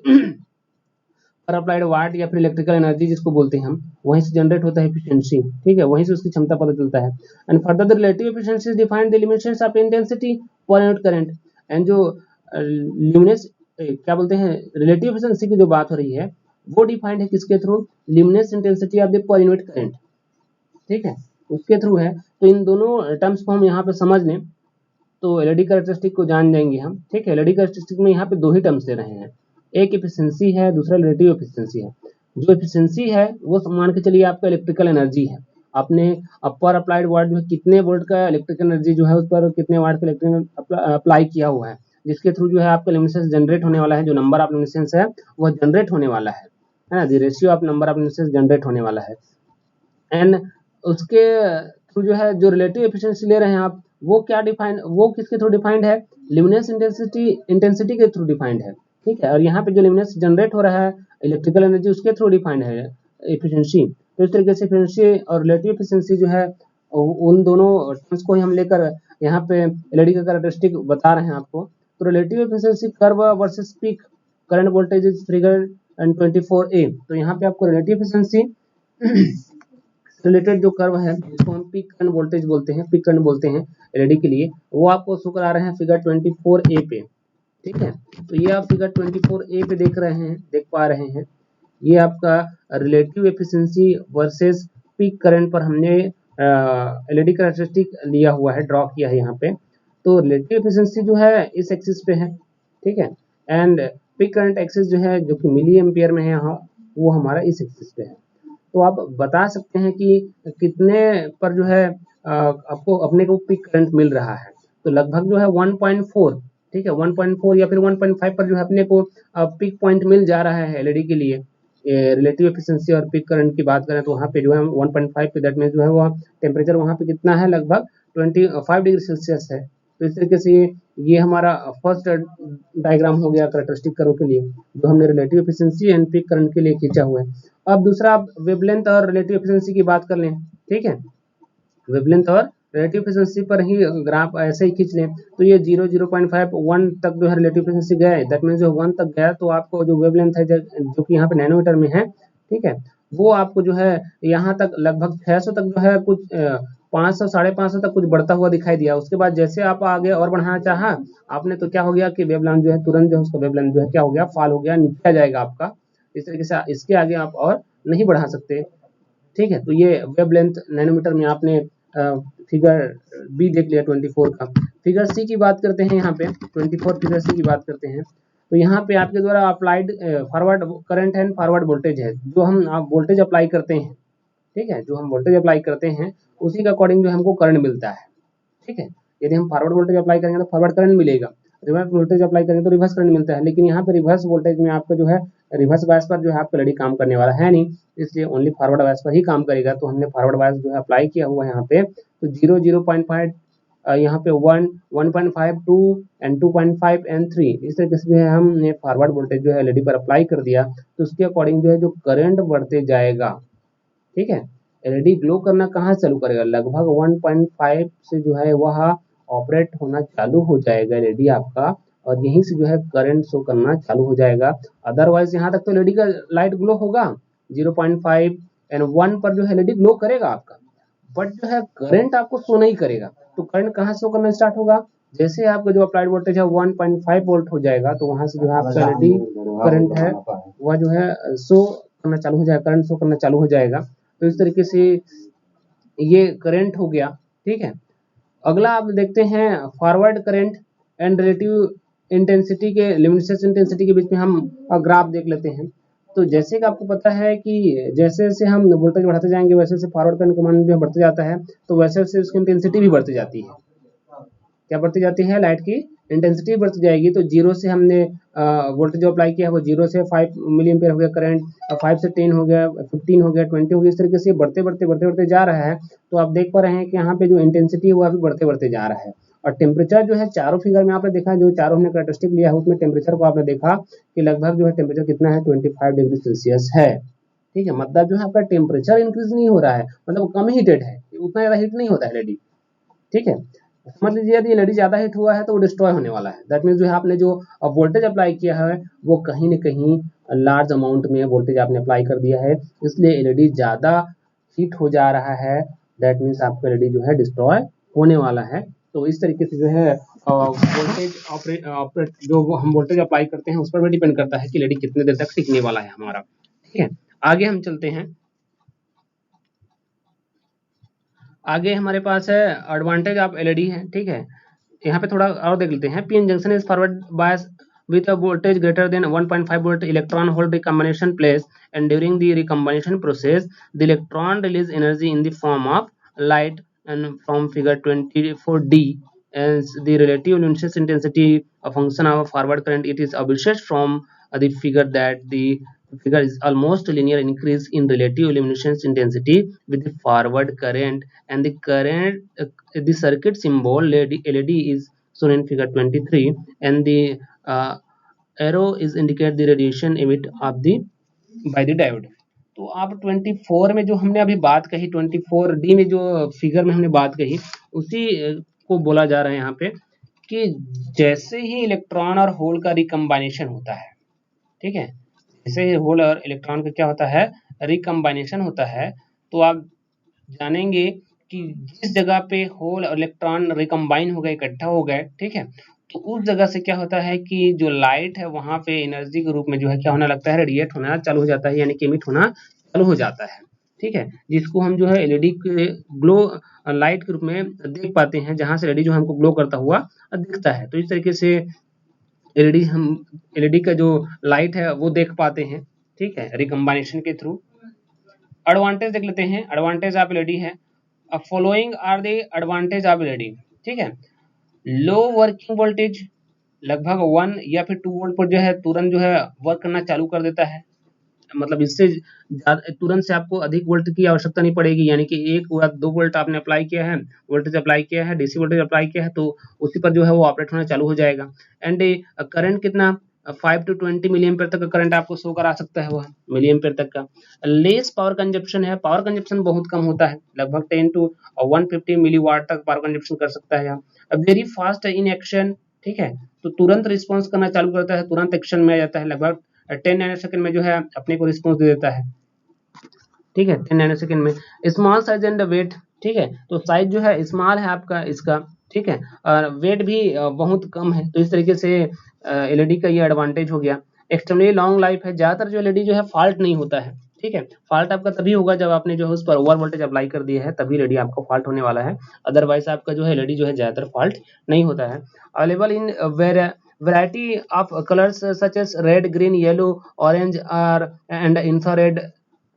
पर अप्लाइड वाट या फिर इलेक्ट्रिकल एनर्जी जिसको बोलते हैं हम, वहीं से जनरेट होता है एफिशिएंसी। ठीक है, वहीं से उसकी क्षमता पता चलता है। And further the relative efficiency is defined the limitations of intensity पर यूनिट करंट। एंड जो ल्यूमिनेस क्या बोलते हैं, रिलेटिव एफिशिएंसी की जो बात हो रही है वो डिफाइंड है किसके through? Luminous intensity of the per unit current. ठीक है, उसके थ्रू है। तो इन दोनों टर्म्स को हम यहाँ पे समझ लें तो एलईडी कैरेक्टरिस्टिक को जान जाएंगे हम। ठीक है, एलईडी कैरेक्टरिस्टिक में यहाँ पे दो ही टर्म्स दे रहे हैं, एक एफिशिएंसी है, दूसरा रिलेटिव एफिशिएंसी है। जो एफिशिएंसी है वो मान के चलिए आपका इलेक्ट्रिकल एनर्जी है, आपने अपर अप्लाइड वाट में कितने वोल्ट का इलेक्ट्रिकल एनर्जी जो है उस पर कितने वाट का इलेक्ट्रिकल अप्लाई किया हुआ है, जिसके थ्रू जो है आपका ल्यूमिनेसेंस जनरेट होने वाला है, जो नंबर ऑफ ल्यूमिनेसेंस है वो जनरेट होने वाला है ना, the ratio of number of luminescence generate होने वाला है। एंड उसके थ्रू जो है जो रिलेटिव एफिशिएंसी ले रहे हैं आप, वो क्या डिफाइन, वो किसके थ्रू डिफाइंड है? ल्यूमिनेस इंटेंसिटी के थ्रू डिफाइंड है। ठीक है, और यहाँ पे जो ल्यूमिनेस जनरेट हो रहा है इलेक्ट्रिकल एनर्जी उसके थ्रू डिफाइंड है एफिशिएंसी। तो इस तरीके से एफिशिएंसी और रिलेटिव एफिशिएंसी जो है उन दोनों टर्म्स को ही हम लेकर यहाँ पे एलईडी का कैरेक्टरिस्टिक बता रहे हैं आपको। तो relative efficiency curve versus peak current voltage is figure 24a। तो यहाँ पे आपको रिलेटिव एफिशिएंसी रिलेटेड जो कर्व है जिसको हम पीक करंट वोल्टेज बोलते हैं, पीक करंट बोलते हैं एलईडी के लिए, वो आपको शो करा रहे हैं फिगर 24a पे। ठीक है, तो ये आप फिगर 24a पे देख रहे हैं, देख पा रहे हैं, ये आपका relative efficiency versus peak current पर हमने एलईडी कैरेक्टरिस्टिक लिया हुआ है, ड्रॉ किया है यहाँ पे। तो रिलेटिव एफिशिएंसी जो है इस एक्सिस पे है, ठीक है, एंड पीक करंट एक्सिस जो है जो कि मिली एम्पियर में है यहाँ, वो हमारा इस एक्सिस पे है। तो आप बता सकते हैं कि कितने पर जो है आपको अपने को पीक करंट मिल रहा है। तो लगभग जो है 1.4, ठीक है, 1.4 या फिर 1.5 पर जो है अपने को पीक पॉइंट मिल जा रहा है एलईडी के लिए। रिलेटिव एफिशिएंसी और पीक करंट की बात करें तो वहाँ पे जो है 1.5 पे, दैट मीन्स जो है वो टेम्परेचर वहाँ पे कितना है, लगभग 25 डिग्री सेल्सियस है। तो इस तरीके से ये हमारा फर्स्ट डायग्राम हो गया कैरेक्टरिस्टिक कर्व के लिए, जो हमने relative efficiency and peak current के लिए खींचा हुआ है। अब दूसरा आप वेवलेंथ और रिलेटिव एफिशिएंसी की बात कर लें। ठीक है, वेवलेंथ और रिलेटिव एफिशिएंसी पर ही ग्राफ ऐसे ही खींच लें तो ये 0, 0.5, 1 तक जो है रिलेटिव एफिशिएंसी गया, दैट मीन्स जो 1 तक गया तो आपको जो वेवलेंथ है जो कि यहाँ पे नैनोमीटर में है, ठीक है, वो आपको जो है यहाँ तक लगभग 600 तक जो है कुछ 500, 550 तक कुछ बढ़ता हुआ दिखाई दिया। उसके बाद जैसे आप आगे और बढ़ाना चाहा आपने तो क्या हो गया कि वेवलेंथ जो है तुरंत जो है उसका वेवलेंथ जो है क्या हो गया, फॉल हो गया, नीचे आ जाएगा आपका। इस तरीके से इसके आगे आप और नहीं बढ़ा सकते। ठीक है, तो ये वेवलेंथ नैनोमीटर में आपने फिगर बी देख लिया 24 का। फिगर सी की बात करते हैं, यहाँ पे 24 फिगर सी की बात करते हैं तो यहाँ पे आपके द्वारा applied forward current and forward voltage है, जो हम आप वोल्टेज अप्लाई करते हैं, ठीक है, जो हम वोल्टेज अप्लाई करते हैं उसी के अकॉर्डिंग जो हमको करंट मिलता है, ठीक है। यदि हम फॉरवर्ड वोल्टेज अप्लाई करेंगे तो फॉरवर्ड करंट मिलेगा, रिवर्स वोल्टेज अप्लाई करेंगे तो रिवर्स करंट मिलता है, लेकिन यहाँ पे रिवर्स वोल्टेज में आपका जो है रिवर्स बायस पर जो है आपका एलईडी काम करने वाला है नहीं, इसलिए ओनली फॉरवर्ड बायस पर ही काम करेगा। तो हमने फॉरवर्ड बायस जो है अप्लाई किया हुआ है यहाँ पे, तो 0, 0.5 यहाँ पे 1, 1.5, 2 एंड 2.5 एंड 3 इस तरीके से जो है हमने फॉरवर्ड वोल्टेज जो है एलईडी पर अप्लाई कर दिया, तो उसके अकॉर्डिंग जो है जो करंट बढ़ते जाएगा, ठीक है। एलईडी ग्लो करना कहाँ से चालू करेगा, लगभग 1.5 से जो है वह ऑपरेट होना चालू हो जाएगा एलईडी आपका, और यहीं से जो है करंट शो करना चालू हो जाएगा। अदरवाइज यहाँ तक तो एलईडी का लाइट ग्लो होगा, 0.5 एंड 1 पर जो है एलईडी ग्लो करेगा आपका, बट जो है करंट आपको शो नहीं करेगा। तो करंट कहाँ शो करना स्टार्ट होगा, जैसे आपका जो अप्लाइड वोल्टेज है 1.5 वोल्ट हो जाएगा, तो वहां से जो है आपका एलईडी करंट है वह जो है शो करना चालू हो जाएगा, करंट शो करना चालू हो जाएगा। तो इस तरीके से ये करंट हो गया, ठीक है। अगला आप देखते हैं forward current and relative intensity के, लिमिटेड इंटेंसिटी के बीच में हम ग्राफ देख लेते हैं। तो जैसे कि आपको पता है कि जैसे जैसे हम वोल्टेज बढ़ाते जाएंगे वैसे वैसे फॉरवर्ड करंट का मान जो बढ़ते जाता है, तो वैसे वैसे उसकी इंटेंसिटी भी बढ़ती जाती है। क्या बढ़ती जाती है, लाइट की इंटेंसिटी बढ़ती जाएगी। तो 0 से हमने वोल्टेज जो अप्लाई किया है वो 0 से 5 मिली एम्पियर हो गया करंट, 5 से 10 हो गया, 15 हो गया, 20 हो गया, इस तरीके से बढ़ते बढ़ते बढ़ते बढ़ते जा रहा है। तो आप देख पा रहे हैं कि यहाँ पे जो इंटेंसिटी है वो अभी बढ़ते बढ़ते जा रहा है। और टेम्परेचर जो है चारों फिगर में आपने देखा, जो चारों हमने कैरेक्टरिस्टिक लिया है उसमें टेम्परेचर को आपने देखा कि लगभग जो है टेम्परेचर कितना है, 25 डिग्री सेल्सियस है, ठीक है। मतलब जो है आपका टेम्परेचर इंक्रीज नहीं हो रहा है, मतलब कम हीटेड है, उतना ज्यादा हीट नहीं होता है एलईडी, ठीक है। समझ लीजिए यदि एलईडी ज्यादा हिट हुआ है तो वो डिस्ट्रॉय होने वाला है। दैट मीन्स जो है आपने जो वोल्टेज अप्लाई किया है वो कहीं न कहीं लार्ज अमाउंट में वोल्टेज आपने अप्लाई कर दिया है, इसलिए एलईडी ज्यादा हीट हो जा रहा है। दैट मीन्स आपका एलईडी जो है डिस्ट्रॉय होने वाला है। तो इस तरीके से जो है वोल्टेज ऑपरेट जो हम वोल्टेज अप्लाई करते हैं उस पर भी डिपेंड करता है कि एलईडी कितने देर तक टिकने वाला है हमारा, ठीक है। आगे हम चलते हैं, आगे हमारे पास है एडवांटेज ऑफ एलईडी है, ठीक है। यहाँ पे थोड़ा और देख लेते हैं। PN junction is forward bias with a voltage greater than 1.5 volt electron hole recombination place, and during the recombination process the electron release energy in the form of light, and from figure 24d as the relative luminous intensity a function of forward current, it is obvious from the figure that the figure is almost linear increase in relative luminous intensity with the forward current, and the current the circuit symbol LED is shown in figure 23, and the arrow is indicate the radiation emit of the by the diode। तो आप 24 में जो हमने अभी बात कही, 24D में जो फिगर में हमने बात कही उसी को बोला जा रहा है यहाँ पे कि जैसे ही इलेक्ट्रॉन और होल का रिकम्बाइनेशन होता है, ठीक है, जैसे ही होल और इलेक्ट्रॉन का क्या होता है, रिकम्बाइनेशन होता है, तो आप जानेंगे कि जिस जगह पे होल और इलेक्ट्रॉन रिकम्बाइन हो गए, इकट्ठा हो गए, ठीक है, तो उस जगह से क्या होता है कि जो लाइट है वहां पे एनर्जी के रूप में जो है क्या होना लगता है, रेडिएट होना चालू हो जाता है, यानी कि एमिट होना चालू हो जाता है, ठीक है। जिसको हम जो है एलईडी के ग्लो लाइट के रूप में देख पाते हैं, जहां से एलईडी जो हमको ग्लो करता हुआ दिखता है। तो इस तरीके से एलईडी हम एलईडी का जो लाइट है वो देख पाते हैं, ठीक है, रिकम्बाइनेशन के थ्रू। एडवांटेज देख लेते हैं, एडवांटेज ऑफ एलईडी है, following are the advantage of LED, ठीक है। लो वर्किंग वोल्टेज, लगभग 1 या फिर 2 वोल्ट पर जो है तुरंत जो है वर्क करना चालू कर देता है, मतलब इससे तुरंत से आपको अधिक वोल्ट की आवश्यकता नहीं पड़ेगी, यानी कि 1 या 2 वोल्ट आपने अप्लाई किया है, वोल्टेज अप्लाई किया है, डीसी वोल्टेज अप्लाई किया है, तो उसी पर जो है वो ऑपरेट होना चालू हो जाएगा। एंड करंट कितना, 5 to 20 मिली एम्पियर तक का करंट आपको शो करा सकता है, वह मिली एम्पियर तक का। लेस पावर कंजप्शन है, पावर कंजप्शन बहुत कम होता है, लगभग 10 to 150 मिली वाट तक पावर कंजप्शन कर सकता है। वेरी फास्ट इन एक्शन, ठीक है, तो तुरंत रिस्पॉन्स करना चालू करता है, तुरंत एक्शन में आ जाता है, लगभग 10 नैनो सेकंड में जो है अपने को रिस्पॉन्स दे देता है, ठीक है, 10 नैनो सेकंड में। स्मॉल साइज एंड वेट, ठीक है, तो साइज जो है स्मॉल है आपका इसका, ठीक है, और वेट भी बहुत कम है। तो इस तरीके से एलईडी का ये एडवांटेज हो गया। एक्सट्रीमली लॉन्ग लाइफ है, ज्यादातर जो एलईडी जो है फॉल्ट नहीं होता है, ठीक है। फॉल्ट आपका तभी होगा जब आपने जो है उस पर ओवर वोल्टेज अप्लाई कर दिया है, तभी एलईडी आपका फॉल्ट होने वाला है। अदरवाइज आपका जो है एलईडी जो है ज्यादातर फॉल्ट नहीं होता है। Available in variety of colors such as red, green, yellow, orange are and infrared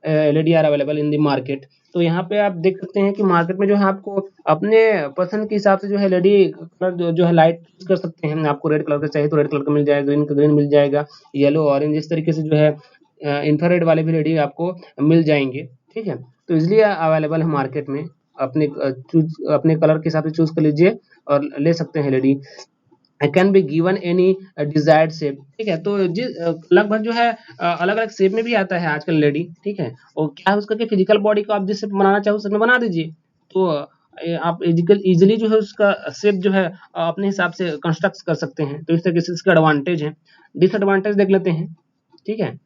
LED are available in the market। तो यहाँ पे आप देख सकते हैं कि मार्केट में जो है आपको अपने पसंद के हिसाब से जो है एलईडी कलर जो है लाइट कर सकते हैं। आपको रेड कलर का चाहिए तो रेड कलर का मिल जाएगा, ग्रीन का ग्रीन मिल जाएगा, येलो ऑरेंज इस तरीके से जो है इंफ्रारेड वाले भी एलईडी आपको मिल जाएंगे। ठीक है, तो इसलिए अवेलेबल है मार्केट में। अपने चूज अपने कलर के हिसाब से चूज कर लीजिए और ले सकते हैं LED. Can be given any desired shape. ठीक है, तो लगभग जो है अलग अलग शेप में भी आता है आजकल एलईडी। ठीक है, और क्या है उसका कि फिजिकल बॉडी को आप जिस शेप बनाना चाहो उस शेप में बना दीजिए, तो आप इजिकल जो है उसका शेप जो है अपने हिसाब से कंस्ट्रक्ट कर सकते हैं। तो इस तरीके से इसके एडवांटेज है। डिसएडवांटेज देख लेते हैं। ठीक है,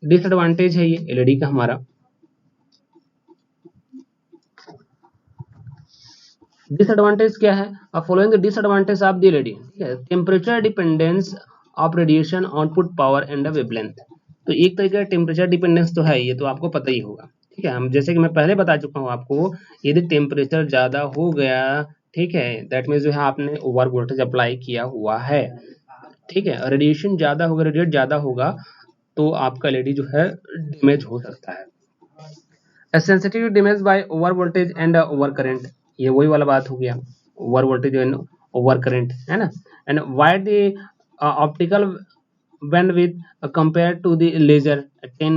डिसएडवांटेज है ये एलईडी का हमारा। डिसएडवांटेज क्या है? Following the disadvantage of the LED. ठीक है, temperature dependence of radiation output power and wavelength. तो एक तरीके का टेम्परेचर डिपेंडेंस तो है, ये तो आपको पता ही होगा। ठीक है, हम जैसे कि मैं पहले बता चुका हूँ आपको, यदि टेम्परेचर ज्यादा हो गया, ठीक है, दैट मीन्स जो है आपने ओवर वोल्टेज अप्लाई किया हुआ है। ठीक है, रेडिएशन ज्यादा होगा, रेडिएट ज्यादा होगा तो आपका एलईडी जो है डैमेज हो सकता है। Sensitive damage by over voltage and over current, ये वही वाला बात हो गया, over voltage and over current, है ना। And wide the optical bandwidth compare to the laser, 10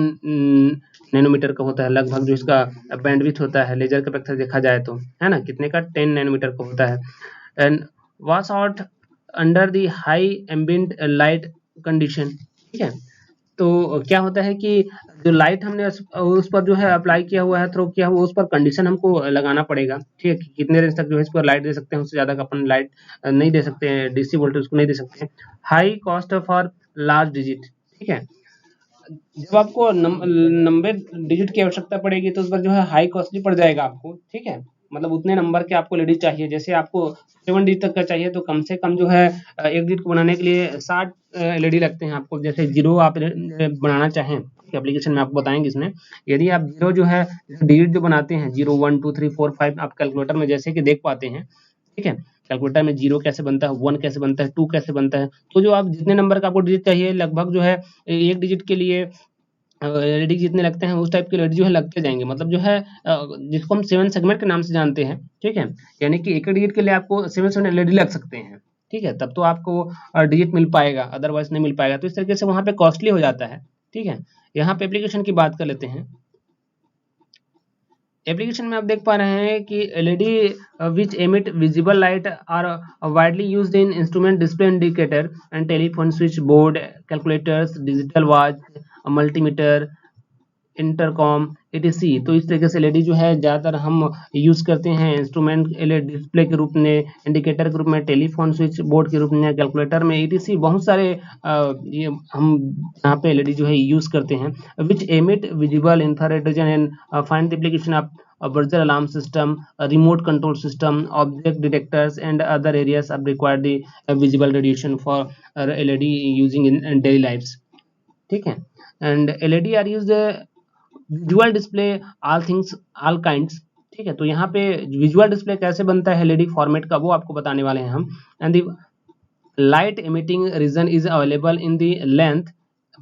nanometer का होता है लगभग जो इसका बैंडविड्थ होता है लेजर के अपेक्षा देखा जाए तो, है ना, कितने का, 10 नैनोमीटर का होता है। And wash out under the high ambient light condition. ठीक है, तो क्या होता है कि जो लाइट हमने उस पर जो है अप्लाई किया हुआ है, थ्रो किया हुआ, उस पर कंडीशन हमको लगाना पड़ेगा। ठीक है, कि कितने रेंज तक जो है इस पर लाइट दे सकते हैं, उससे ज्यादा का अपन लाइट नहीं दे सकते हैं, डीसी वोल्टेज को नहीं दे सकते हैं। High cost for large digit. ठीक है, जब आपको 90 डिजिट की आवश्यकता पड़ेगी तो उस पर जो है हाई कॉस्टली पड़ जाएगा आपको। ठीक है, मतलब उतने नंबर के आपको एलईडी चाहिए। जैसे आपको 7 डिजिट तक का चाहिए तो कम से कम जो है एक डिजिट को बनाने के लिए 60 एलईडी लगते हैं आपको। जैसे जीरो आप बनाना चाहें, एप्लीकेशन में आपको बताएंगे इसमें, यदि आप जीरो जो है डिजिट जो बनाते हैं, 0 1 2 3 4 5 आप कैलकुलेटर में जैसे कि देख पाते हैं। ठीक है, कैलकुलेटर में 0 कैसे बनता है, 1 कैसे बनता है, 2 कैसे बनता है, तो जो आप जितने नंबर का आपको डिजिट चाहिए लगभग जो है एक डिजिट के लिए एलईडी जितने लगते हैं उस टाइप के एलईडी जो है लगते जाएंगे। मतलब जो है जिसको हम 7 सेगमेंट के नाम से जानते हैं। ठीक है, यानी कि एक डिजिट के लिए आपको 7 एलईडी लग सकते हैं। ठीक है, तब तो आपको डिजिट मिल पाएगा, अदरवाइज नहीं मिल पाएगा। तो इस तरीके से वहां पे कॉस्टली हो जाता है। ठीक है, यहाँ पे एप्लीकेशन की बात कर लेते हैं। एप्लीकेशन में आप देख पा रहे हैं कि LED which emit visible light are widely used in instrument display indicator and telephone switch board, calculators, digital watch, multimeter, intercom etc। तो इस तरीके से एलईडी जो है ज़्यादातर हम यूज़ करते हैं इंस्ट्रूमेंट डिस्प्ले के रूप में, इंडिकेटर के रूप में, टेलीफोन स्विच बोर्ड के रूप में, कैलकुलेटर में etc। बहुत सारे ये हम यहाँ पे एलईडी जो है यूज़ करते हैं। Which emit visible infrared region and find the application of burglar alarm system, remote control system, object detectors and other areas अब require the visible radiation for LED using in daily lifes. ठीक है, and LED are use visual display all things all kinds. ठीक है, तो यहाँ पे visual display कैसे बनता है एलईडी फॉर्मेट का वो आपको बताने वाले हैं हम। And the light emitting region is available in the length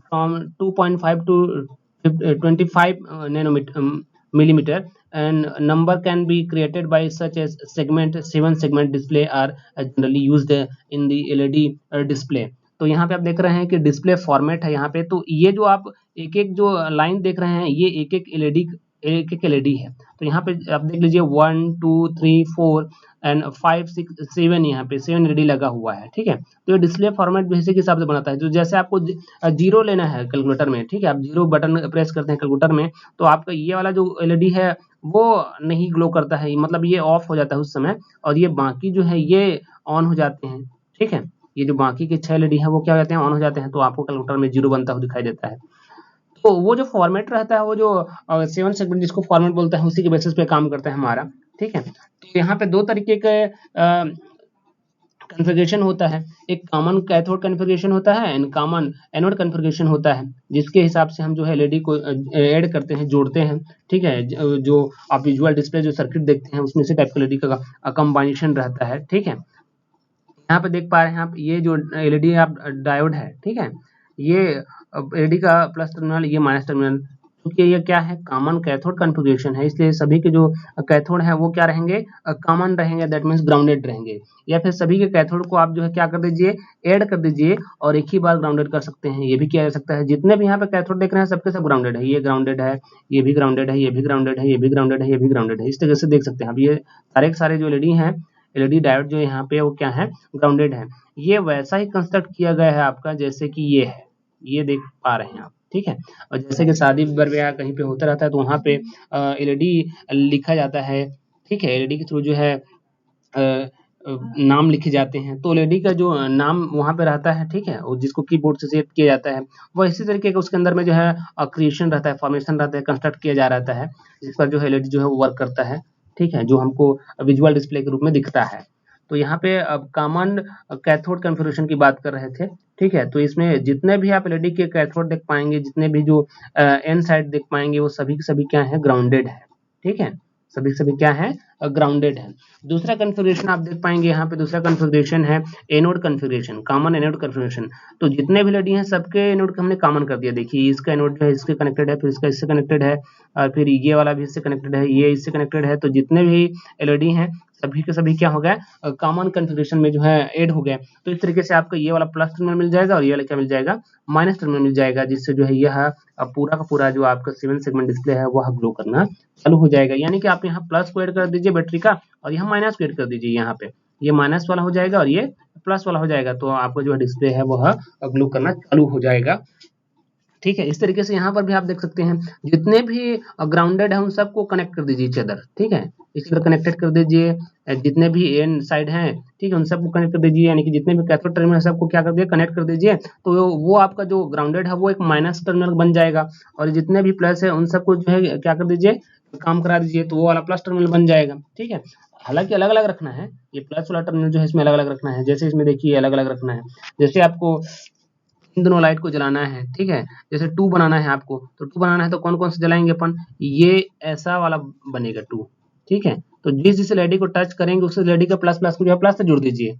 from 2.5 to 25 millimeter, and number can be created by such as segment 7 segment display are generally used in the LED display। तो यहाँ पे आप देख रहे हैं कि display format है यहाँ पे। तो ये जो आप एक एक जो लाइन देख रहे हैं ये एक एक एलईडी है। तो यहाँ पे आप देख लीजिए 1 2 3 4 एंड 5 6 7, यहाँ पे 7 एलईडी लगा हुआ है। ठीक है, तो ये डिस्प्ले फॉर्मेट बेसिक हिसाब से बनाता है। जो जैसे आपको जीरो लेना है कैलकुलेटर में, ठीक है, आप जीरो बटन प्रेस करते हैं कैलकुलेटर में तो आपका ये वाला जो एलईडी है वो नहीं ग्लो करता है, मतलब ये ऑफ हो जाता है उस समय, और ये बाकी जो है ये ऑन हो जाते हैं। ठीक है, ये जो बाकी के 6 एलईडी है वो क्या कहते हैं, ऑन हो जाते हैं। तो आपको कैलकुलेटर में जीरो बनता हुआ दिखाई देता है। तो वो जो फॉर्मेट रहता है वो जो 7 सेगमेंट जिसको फॉर्मेट बोलते हैं उसी के बेसिस पे काम करता है हमारा। ठीक है, तो यहाँ पे दो तरीके के कॉन्फ़िगरेशन होता है, एक कॉमन कैथोड कॉन्फ़िगरेशन होता है एंड कॉमन एनोड कॉन्फ़िगरेशन होता है, जिसके हिसाब से हम जो है एलईडी को ऐड करते हैं, जोड़ते हैं, ठीक है। जो आप विजुअल डिस्प्ले जो सर्किट देखते हैं उसमें से टाइप का एलईडी का कंबाइनेशन रहता है, ठीक है। यहाँ पे देख पा रहे हैं आप, ये जो एलईडी आप डायोड है, ठीक है, ये एलईडी का प्लस टर्मिनल, ये माइनस टर्मिनल, क्योंकि ये क्या है, कॉमन कैथोड कॉन्फ़िगरेशन है, इसलिए सभी के जो कैथोड है वो क्या रहेंगे, कॉमन रहेंगे, दैट मीन्स ग्राउंडेड रहेंगे। या फिर सभी के कैथोड को आप जो है क्या कर दीजिए, ऐड कर दीजिए और एक ही बार ग्राउंडेड कर सकते हैं, ये भी किया जा सकता है। जितने भी यहाँ पे कैथोड देख रहे हैं सबके सब ग्राउंडेड है, ये ग्राउंडेड है, ये भी ग्राउंडेड है, ये भी ग्राउंडेड है, ये भी ग्राउंडेड है, ये भी ग्राउंडेड है, इस तरह से देख सकते हैं। अब ये सारे के सारे जो एलईडी हैं, एलईडी डायोड जो यहाँ पे वो क्या है, ग्राउंडेड है। ये वैसा ही कंस्ट्रक्ट किया गया है आपका जैसे कि ये है, ये देख पा रहे हैं आप, ठीक है। और जैसे कि शादी विवाह कहीं पे होता रहता है तो वहाँ पे एलईडी लिखा जाता है, ठीक है, एलईडी के थ्रू जो है नाम लिखे जाते हैं, तो एलईडी का जो नाम वहाँ पे रहता है, ठीक है, और जिसको कीबोर्ड से सेव किया जाता है, वो इसी तरीके का उसके अंदर में जो है क्रिएशन रहता है, फॉर्मेशन रहता है, कंस्ट्रक्ट किया जा रहता है, जिस पर जो है एलईडी जो है वो वर्क करता है, ठीक है, जो हमको विजुअल डिस्प्ले के रूप में दिखता है। तो यहाँ पे अब कॉमन कैथोड कॉन्फ़िगरेशन की बात कर रहे थे, ठीक है। तो इसमें जितने भी आप एलईडी के कैथोड देख पाएंगे, जितने भी जो एन साइड देख पाएंगे, वो सभी के सभी क्या है, ग्राउंडेड है, ठीक है, सभी के सभी क्या है, ग्राउंडेड है। दूसरा कॉन्फ़िगरेशन आप देख पाएंगे यहाँ पे, दूसरा कॉन्फ़िगरेशन है anode configuration, common anode configuration. तो जितने भी एलईडी हैं सबके एनोड को हमने कॉमन कर दिया। देखिए इसका एनोड जो है इससे कनेक्टेड है, फिर इसका इससे कनेक्टेड है, और फिर ये वाला भी इससे कनेक्टेड है, ये इससे कनेक्टेड है। तो जितने भी एलईडी हैं सभी के सभी क्या हो गया, कॉमन कॉन्फ़िगरेशन में जो है ऐड हो गए। तो इस तरीके से आपको ये वाला प्लस टर्मिनल मिल जाएगा और ये वाला क्या मिल जाएगा, माइनस टर्मिनल मिल जाएगा, जिससे जो है यह पूरा का पूरा जो आपका 7 सेगमेंट डिस्प्ले है वह ग्लो करना चालू हो जाएगा। यानी कि आप यहाँ प्लस को ऐड कर दीजिए बैटरी का, और यहाँ माइनस को ऐड कर दीजिए, यहाँ पे ये माइनस वाला हो जाएगा और ये प्लस वाला हो जाएगा, तो आपका जो डिस्प्ले है वह ग्लो करना चालू हो जाएगा, ठीक है। इस तरीके से यहाँ पर भी आप देख सकते हैं, जितने भी ग्राउंडेड है उन सबको कनेक्ट कर दीजिए इच अदर, ठीक है, इसी तरह कनेक्टेड कर दीजिए। जितने भी एन साइड हैं, ठीक है, उन सबको कनेक्ट कर दीजिए, यानी कि जितने भी कैथोड टर्मिनल है सबको क्या कर दिए, कनेक्ट कर दीजिए। तो वो आपका जो ग्राउंडेड है वो एक माइनस टर्मिनल बन जाएगा, और जितने भी प्लस है उन सबको जो है क्या कर दीजिए, काम करा दीजिए, तो वो वाला प्लस टर्मिनल बन जाएगा, ठीक है। हालांकि अलग अलग रखना है, ये प्लस वाला टर्मिनल जो है इसमें अलग अलग रखना है, जैसे इसमें देखिए अलग अलग रखना है। जैसे आपको इन दोनों लाइट को जलाना है, ठीक है, जैसे 2 बनाना है आपको, तो 2 बनाना है तो कौन कौन से जलाएंगे अपन, ये ऐसा वाला बनेगा 2, ठीक है। तो जिस एलईडी को टच करेंगे उस एलईडी का प्लस प्लस को जो है प्लस से जोड़ दीजिए,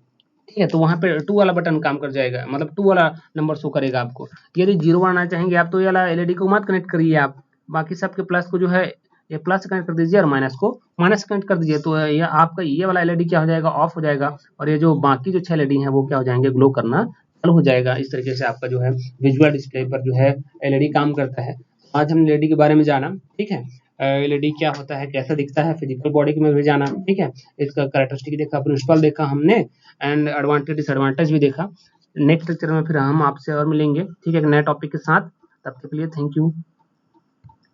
ठीक है, तो वहाँ पे 2 वाला बटन काम कर जाएगा, मतलब 2 वाला नंबर शो करेगा आपको। यदि 0 बनाना चाहेंगे आप तो ये वाला एलईडी को मत कनेक्ट करिए आप, बाकी सबके प्लस को जो है ये प्लस से कनेक्ट कर दीजिए और माइनस को माइनस से कनेक्ट कर दीजिए, तो ये आपका ये वाला एलईडी क्या हो जाएगा, ऑफ हो जाएगा, और ये जो बाकी जो 6 एलईडी हैं वो क्या हो जाएंगे, ग्लो करना चालू हो जाएगा। इस तरीके से आपका जो है विजुअल डिस्प्ले पर जो है एलईडी काम करता है। आज हमने एलईडी के बारे में जाना, ठीक है, एलईडी क्या होता है, कैसा दिखता है, फिजिकल बॉडी में भी जाना, ठीक है, इसका कैरेक्टरिस्टिक देखा, प्रिंसिपल देखा हमने, एंड एडवांटेज डिसएडवांटेज भी देखा। नेक्स्ट लेक्चर में फिर हम आपसे और मिलेंगे, ठीक है, एक नए टॉपिक के साथ। तब तक के लिए थैंक यू।